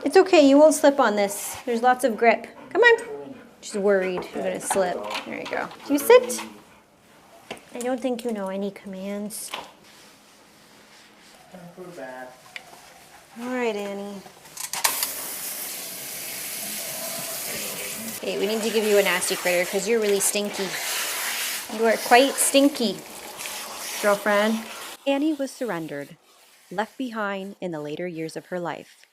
It's okay, you won't slip on this. There's lots of grip. Come on. She's worried I'm gonna slip. There you go. You sit. I don't think you know any commands. All right, Annie. Okay, we need to give you a nasty critter because you're really stinky. You are quite stinky, girlfriend. Annie was surrendered, left behind in the later years of her life.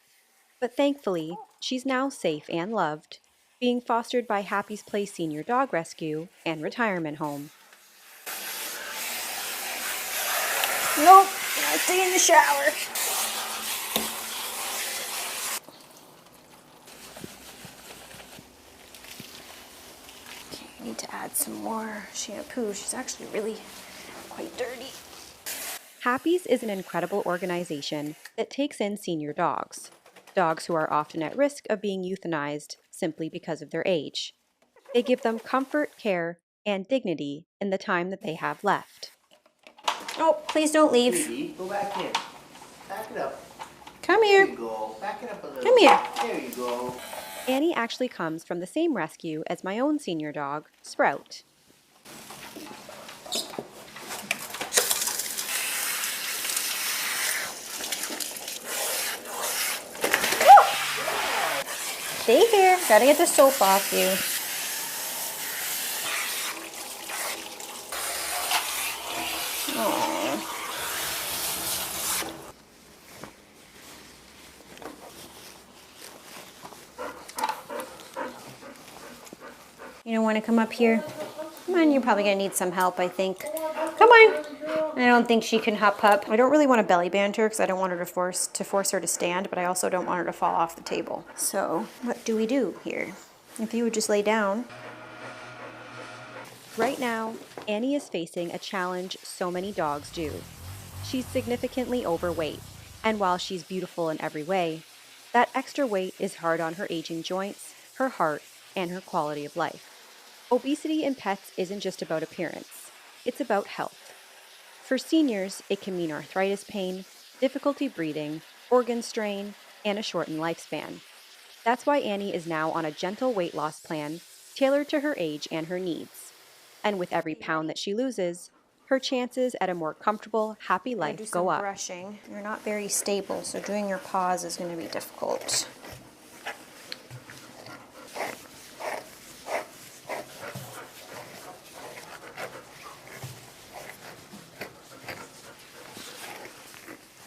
But thankfully, she's now safe and loved, being fostered by Happy's Place Senior Dog Rescue and Retirement Home. Nope, gotta stay in the shower. Okay, I need to add some more shampoo. She's actually really quite dirty. Happy's is an incredible organization that takes in senior dogs who are often at risk of being euthanized simply because of their age. They give them comfort, care, and dignity in the time that they have left. Oh, please don't leave. Baby, go back in. Back it up. Come here. There you go. Back it up a little. Come here. There you go. Annie actually comes from the same rescue as my own senior dog, Sprout. Stay here. Gotta get the soap off you. Aww. You don't want to come up here? Come on, you're probably gonna need some help, I think. Come on. I don't think she can hop up. I don't really want to belly band her because I don't want her to force her to stand, but I also don't want her to fall off the table. So what do we do here? If you would just lay down. Right now, Annie is facing a challenge so many dogs do. She's significantly overweight, and while she's beautiful in every way, that extra weight is hard on her aging joints, her heart, and her quality of life. Obesity in pets isn't just about appearance, it's about health. For seniors, it can mean arthritis pain, difficulty breathing, organ strain, and a shortened lifespan. That's why Annie is now on a gentle weight loss plan tailored to her age and her needs. And with every pound that she loses, her chances at a more comfortable, happy life go up. Brushing. You're not very stable, so doing your paws is going to be difficult.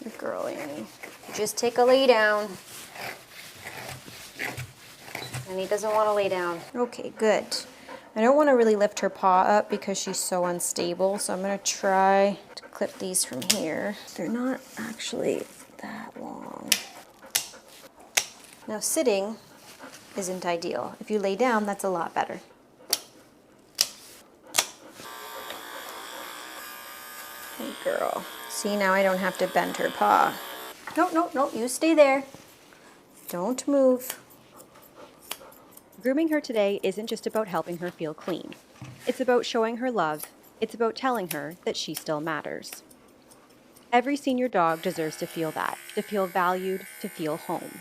Good girl, Annie. Just take a lay down. Annie doesn't want to lay down. Okay, good. I don't want to really lift her paw up because she's so unstable, so I'm going to try to clip these from here. They're not actually that long. Now sitting isn't ideal. If you lay down, that's a lot better. Good girl. See, now I don't have to bend her paw. No, you stay there. Don't move. Grooming her today isn't just about helping her feel clean. It's about showing her love. It's about telling her that she still matters. Every senior dog deserves to feel that, to feel valued, to feel home.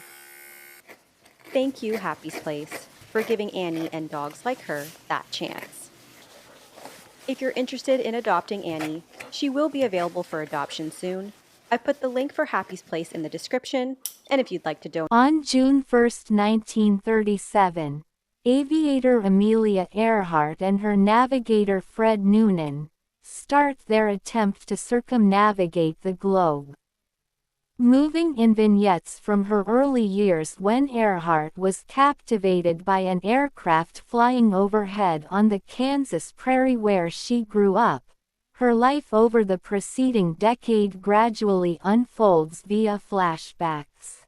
Thank you, Happy's Place, for giving Annie and dogs like her that chance. If you're interested in adopting Annie, she will be available for adoption soon. I put the link for Happy's Place in the description, and if you'd like to donate. On June 1, 1937, aviator Amelia Earhart and her navigator Fred Noonan start their attempt to circumnavigate the globe. Moving in vignettes from her early years when Earhart was captivated by an aircraft flying overhead on the Kansas prairie where she grew up, her life over the preceding decade gradually unfolds via flashbacks.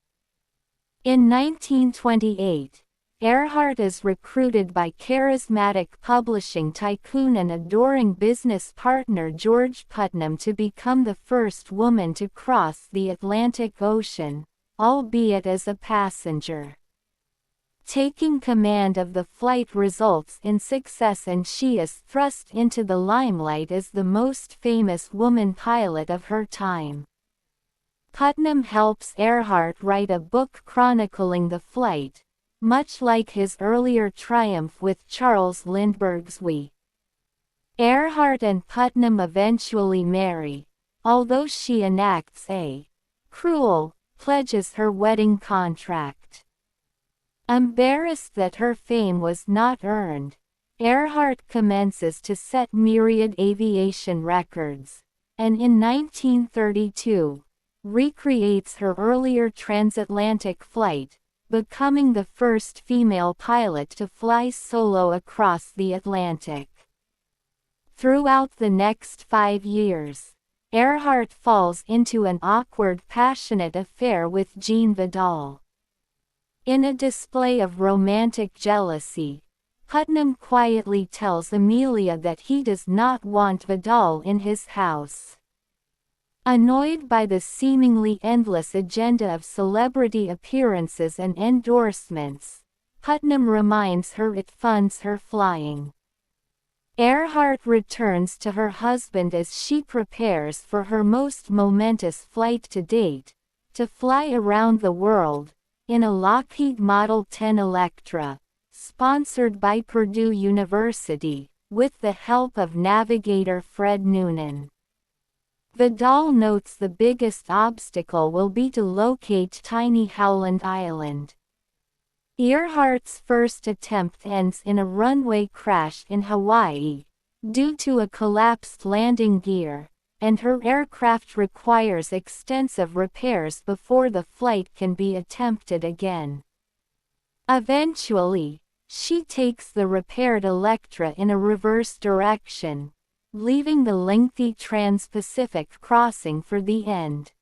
In 1928, Earhart is recruited by charismatic publishing tycoon and adoring business partner George Putnam to become the first woman to cross the Atlantic Ocean, albeit as a passenger. Taking command of the flight results in success and she is thrust into the limelight as the most famous woman pilot of her time. Putnam helps Earhart write a book chronicling the flight, much like his earlier triumph with Charles Lindbergh's We. Earhart and Putnam eventually marry, although she enacts a cruel pledges her wedding contract. Embarrassed that her fame was not earned, Earhart commences to set myriad aviation records, and in 1932, recreates her earlier transatlantic flight, becoming the first female pilot to fly solo across the Atlantic. Throughout the next 5 years, Earhart falls into an awkward passionate affair with Jean Vidal. In a display of romantic jealousy, Putnam quietly tells Amelia that he does not want Vidal in his house. Annoyed by the seemingly endless agenda of celebrity appearances and endorsements, Putnam reminds her it funds her flying. Earhart returns to her husband as she prepares for her most momentous flight to date, to fly around the world, in a Lockheed Model 10 Electra, sponsored by Purdue University, with the help of navigator Fred Noonan. Vidal notes the biggest obstacle will be to locate tiny Howland Island. Earhart's first attempt ends in a runway crash in Hawaii, due to a collapsed landing gear, and her aircraft requires extensive repairs before the flight can be attempted again. Eventually, she takes the repaired Electra in a reverse direction, leaving the lengthy Trans-Pacific crossing for the end.